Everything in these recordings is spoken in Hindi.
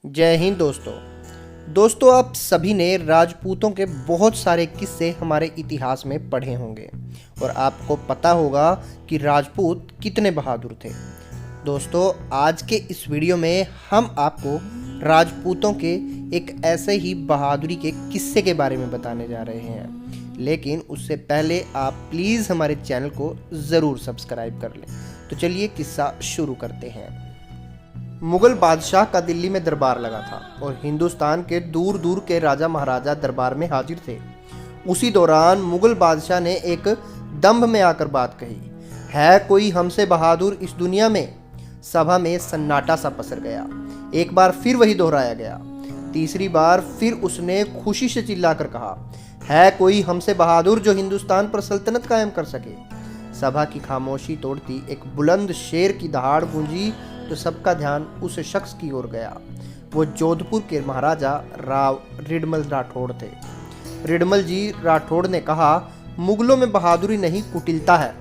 जय हिंद दोस्तों आप सभी ने राजपूतों के बहुत सारे किस्से हमारे इतिहास में पढ़े होंगे और आपको पता होगा कि राजपूत कितने बहादुर थे। दोस्तों आज के इस वीडियो में हम आपको राजपूतों के एक ऐसे ही बहादुरी के किस्से के बारे में बताने जा रहे हैं, लेकिन उससे पहले आप प्लीज़ हमारे चैनल को ज़रूर सब्सक्राइब कर लें। तो चलिए किस्सा शुरू करते हैं। मुगल बादशाह का दिल्ली में दरबार लगा था और हिंदुस्तान के दूर दूर के राजा महाराजा दरबार में हाजिर थे। उसी दौरान मुगल बादशाह ने एक दंभ में आकर बात कही, है कोई हमसे बहादुर इस दुनिया में। सभा में सन्नाटा सा पसर गया। एक बार फिर वही दोहराया गया। तीसरी बार फिर उसने खुशी से चिल्लाकर कहा, है कोई हमसे बहादुर जो हिंदुस्तान पर सल्तनत कायम कर सके। सभा की खामोशी तोड़ती एक बुलंद शेर की दहाड़ गूंजी तो सबका ध्यान उस शख्स की ओर गया। वो जोधपुर के महाराजा राव रिडमल राठौड़ थे। रिडमल जी राठौड़ ने कहा, मुगलों में बहादुरी नहीं कुटिलता है।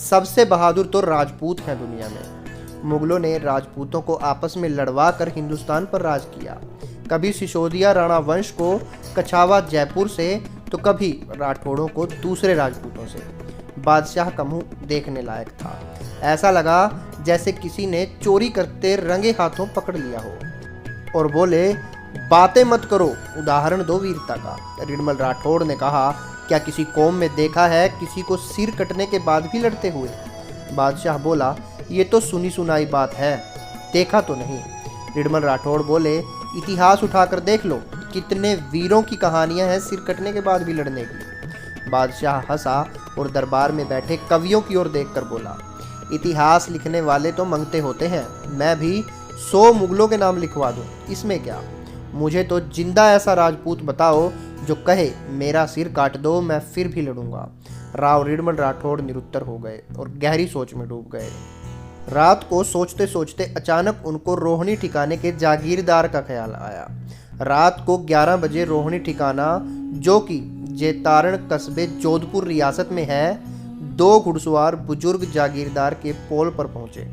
सबसे बहादुर तो राजपूत हैं दुनिया में। मुगलों ने राजपूतों को आपस में लड़वा कर हिंदुस्तान पर राज किया। कभी सिसोदिया राणा वंश को कछावा जयपुर से तो कभी राठौड़ों को दूसरे राजपूतों से। बादशाह का मुंह देखने लायक था। ऐसा लगा जैसे किसी ने चोरी करते रंगे हाथों पकड़ लिया हो और बोले, बातें मत करो, उदाहरण दो वीरता का। रिडमल राठौड़ ने कहा, क्या किसी कौम में देखा है किसी को सिर कटने के बाद भी लड़ते हुए। बादशाह बोला, ये तो सुनी सुनाई बात है, देखा तो नहीं। रिडमल राठौड़ बोले, इतिहास उठाकर देख लो, कितने वीरों की कहानियां हैं सिर कटने के बाद भी लड़ने की। बादशाह हंसा और दरबार में बैठे कवियों की ओर देखकर बोला, इतिहास लिखने वाले तो मंगते होते हैं, मैं भी 100 मुगलों के नाम लिखवा दूं, इसमें क्या। मुझे तो जिंदा ऐसा राजपूत बताओ जो कहे मेरा सिर काट दो, मैं फिर भी लड़ूंगा। राव रिडमल राठौड़ निरुत्तर हो गए और गहरी सोच में डूब गए। रात को सोचते सोचते अचानक उनको रोहिणी ठिकाने के जागीरदार का ख्याल आया। रात को 11 बजे रोहिणी ठिकाना, जो कि जेतारण कस्बे जोधपुर रियासत में है, 2 घुड़सवार बुजुर्ग जागीरदार के पोल पर पहुंचे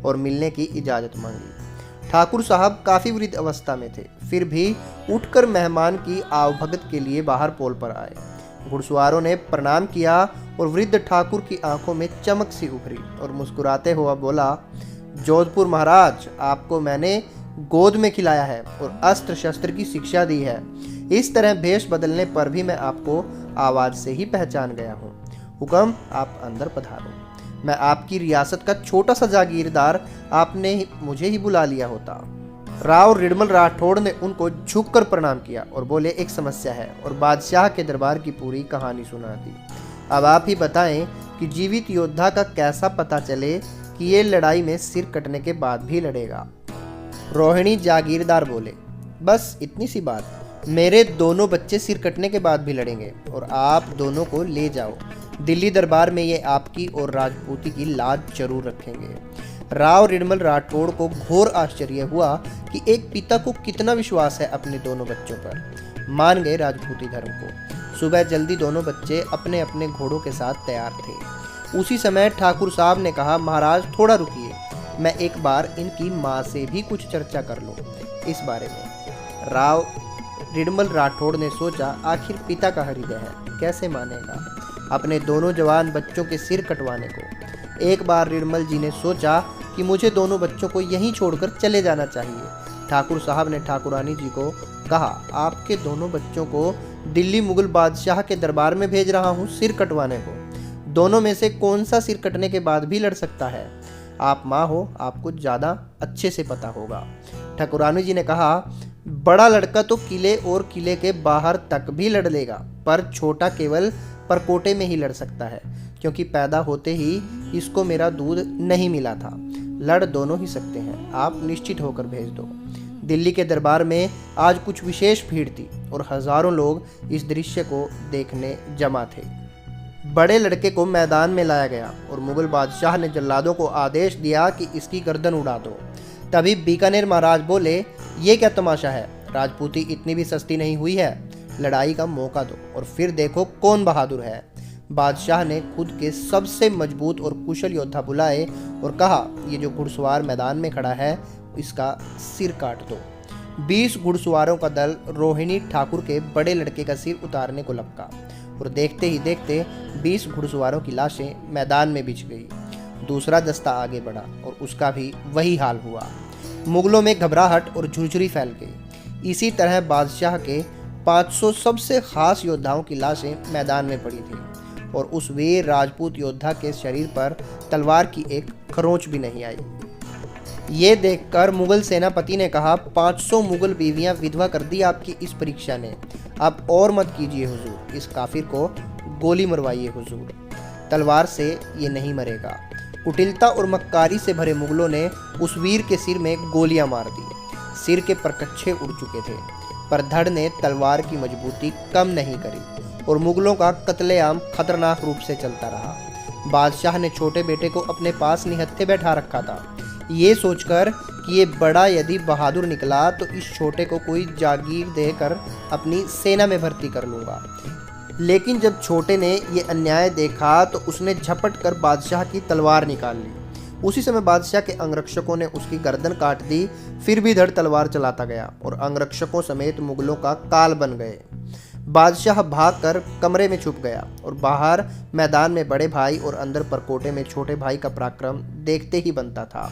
और मिलने की इजाज़त मांगी। ठाकुर साहब काफ़ी वृद्ध अवस्था में थे, फिर भी उठकर मेहमान की आवभगत के लिए बाहर पोल पर आए। घुड़सवारों ने प्रणाम किया और वृद्ध ठाकुर की आंखों में चमक सी उभरी और मुस्कुराते हुआ बोला, जोधपुर महाराज, आपको मैंने गोद में खिलाया है और अस्त्र शस्त्र की शिक्षा दी है। इस तरह भेष बदलने पर भी मैं आपको आवाज़ से ही पहचान गया हूँ। हुक्म, आप अंदर पधारो। मैं आपकी रियासत का छोटा सा जागीरदार, आपने मुझे ही बुला लिया होता। राव रिडमल राठौड़ ने उनको झुककर प्रणाम किया और बोले, एक समस्या है, और बादशाह के दरबार की पूरी कहानी सुना दी। अब आप ही बताएं कि जीवित योद्धा का कैसा पता चले कि ये लड़ाई में सिर कटने के बाद भी लड़ेगा। रोहिणी जागीरदार बोले, बस इतनी सी बात, मेरे दोनों बच्चे सिर कटने के बाद भी लड़ेंगे और आप दोनों को ले जाओ। दिल्ली दरबार में ये आपकी और राजपूती की लाज जरूर रखेंगे। राव रिडमल राठौड़ को घोर आश्चर्य हुआ कि एक पिता को कितना विश्वास है अपने दोनों बच्चों पर। मान गए राजपूती धर्म को। सुबह जल्दी दोनों बच्चे अपने अपने घोड़ों के साथ तैयार थे। उसी समय ठाकुर साहब ने कहा, महाराज थोड़ा रुकिए, मैं एक बार इनकी माँ से भी कुछ चर्चा कर लूँ इस बारे में। राव रिडमल राठौड़ ने सोचा, आखिर पिता का हृदय है, कैसे मानेगा अपने दोनों जवान बच्चों के सिर कटवाने को। एक बार रिडमल जी ने सोचा कि मुझे दोनों बच्चों को यहीं छोड़कर चले जाना चाहिए। ठाकुर साहब ने ठाकुरानी जी को कहा, आपके दोनों बच्चों को दिल्ली मुगल बादशाह के दरबार में भेज रहा हूँ सिर कटवाने को। दोनों में से कौन सा सिर कटने के बाद भी लड़ सकता है। आप माँ हो, आपको ज़्यादा अच्छे से पता होगा। ठाकुरानी जी ने कहा, बड़ा लड़का तो किले और किले के बाहर तक भी लड़ लेगा, पर छोटा केवल परकोटे में ही लड़ सकता है, क्योंकि पैदा होते ही इसको मेरा दूध नहीं मिला था। लड़ दोनों ही सकते हैं, आप निश्चित होकर भेज दो। दिल्ली के दरबार में आज कुछ विशेष भीड़ थी और हजारों लोग इस दृश्य को देखने जमा थे। बड़े लड़के को मैदान में लाया गया और मुगल बादशाह ने जल्लादों को आदेश दिया कि इसकी गर्दन उड़ा दो। तभी बीकानेर महाराज बोले, ये क्या तमाशा है, राजपूती इतनी भी सस्ती नहीं हुई है, लड़ाई का मौका दो और फिर देखो कौन बहादुर है। बादशाह ने खुद के सबसे मजबूत और कुशल योद्धा बुलाए और कहा, ये जो घुड़सवार मैदान में खड़ा है इसका सिर काट दो। 20 घुड़सवारों का दल रोहिणी ठाकुर के बड़े लड़के का सिर उतारने को लपका और देखते ही देखते 20 घुड़सवारों की लाशें मैदान में बिछ गई। दूसरा दस्ता आगे बढ़ा और उसका भी वही हाल हुआ। मुगलों में घबराहट और झुरझुरी फैल गई। इसी तरह बादशाह के 500 सबसे खास योद्धाओं की लाशें मैदान में पड़ी थी और उस वीर राजपूत योद्धा के शरीर पर तलवार की एक खरोंच भी नहीं आई। ये देखकर मुगल सेनापति ने कहा, 500 मुगल बीवियां विधवा कर दी आपकी इस परीक्षा ने। आप और मत कीजिए हुजूर, इस काफिर को गोली मरवाइए हुजूर, तलवार से ये नहीं मरेगा। कुटिलता और मक्कारी से भरे मुगलों ने उस वीर के सिर में गोलियां मार दी। सिर के परकच्छे उड़ चुके थे, पर धड़ ने तलवार की मजबूती कम नहीं करी और मुगलों का कत्लेआम खतरनाक रूप से चलता रहा। बादशाह ने छोटे बेटे को अपने पास निहत्थे बैठा रखा था, ये सोचकर कि ये बड़ा यदि बहादुर निकला तो इस छोटे को कोई जागीर देकर अपनी सेना में भर्ती कर लूँगा। लेकिन जब छोटे ने ये अन्याय देखा तो उसने झपट कर बादशाह की तलवार निकाल ली। उसी समय बादशाह के अंगरक्षकों ने उसकी गर्दन काट दी। फिर भी धड़ तलवार चलाता गया और अंगरक्षकों समेत मुगलों का काल बन गए। बादशाह भागकर कमरे में छुप गया और बाहर मैदान में बड़े भाई और अंदर परकोटे में छोटे भाई का पराक्रम देखते ही बनता था।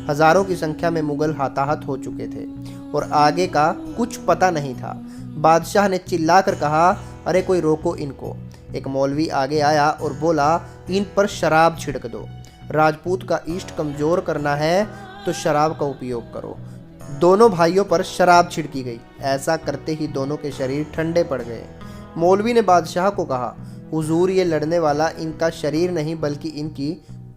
हजारों की संख्या में मुगल हताहत हो चुके थे और आगे का कुछ पता नहीं था। बादशाह ने चिल्लाकर कहा, अरे कोई रोको इनको। एक मौलवी आगे आया और बोला, इन पर शराब छिड़क दो। राजपूत का इष्ट कमजोर करना है तो शराब का उपयोग करो। दोनों भाइयों पर शराब छिड़की गई। ऐसा करते ही दोनों के शरीर ठंडे पड़ गए। मौलवी ने बादशाह को कहा, हुजूर ये लड़ने वाला इनका शरीर नहीं बल्कि इनकी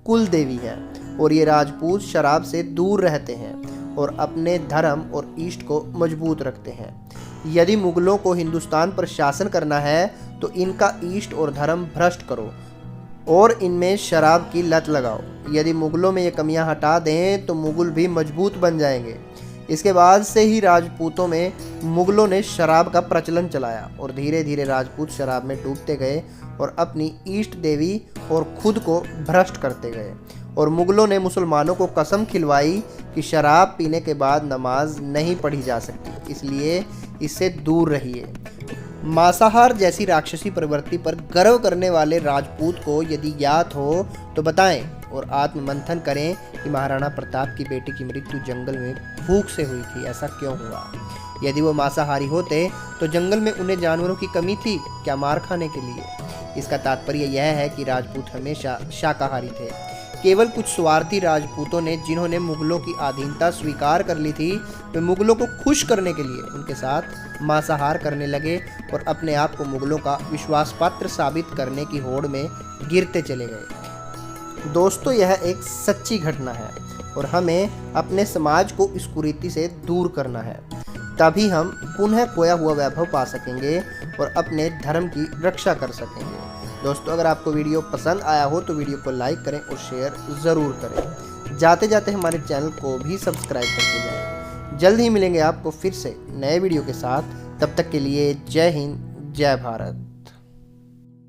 कुल देवी है और ये राजपूत शराब से दूर रहते हैं और अपने धर्म और इष्ट को मजबूत रखते हैं। यदि मुगलों को हिंदुस्तान पर शासन करना है तो इनका इष्ट और धर्म भ्रष्ट करो और इनमें शराब की लत लगाओ। यदि मुगलों में ये कमियां हटा दें तो मुगल भी मजबूत बन जाएंगे। इसके बाद से ही राजपूतों में मुगलों ने शराब का प्रचलन चलाया और धीरे धीरे राजपूत शराब में डूबते गए और अपनी इष्ट देवी और खुद को भ्रष्ट करते गए। और मुगलों ने मुसलमानों को कसम खिलवाई कि शराब पीने के बाद नमाज नहीं पढ़ी जा सकती, इसलिए इससे दूर रहिए। मांसाहार जैसी राक्षसी प्रवृत्ति पर गर्व करने वाले राजपूत को यदि ज्ञात हो तो बताएं और आत्ममंथन करें कि महाराणा प्रताप की बेटी की मृत्यु जंगल में भूख से हुई थी। ऐसा क्यों हुआ? यदि वो मांसाहारी होते तो जंगल में उन्हें जानवरों की कमी थी क्या मार खाने के लिए? इसका तात्पर्य यह है कि राजपूत हमेशा शाकाहारी थे। केवल कुछ स्वार्थी राजपूतों ने, जिन्होंने मुगलों की अधीनता स्वीकार कर ली थी, वे मुगलों को खुश करने के लिए उनके साथ मांसाहार करने लगे और अपने आप को मुगलों का विश्वास पात्र साबित करने की होड़ में गिरते चले गए। दोस्तों, यह एक सच्ची घटना है और हमें अपने समाज को इस कुरीति से दूर करना है, तभी हम पुनः खोया हुआ वैभव पा सकेंगे और अपने धर्म की रक्षा कर सकेंगे। दोस्तों, अगर आपको वीडियो पसंद आया हो तो वीडियो को लाइक करें और शेयर ज़रूर करें। जाते जाते हमारे चैनल को भी सब्सक्राइब करके जाएं। जल्द ही मिलेंगे आपको फिर से नए वीडियो के साथ। तब तक के लिए जय हिंद, जय भारत।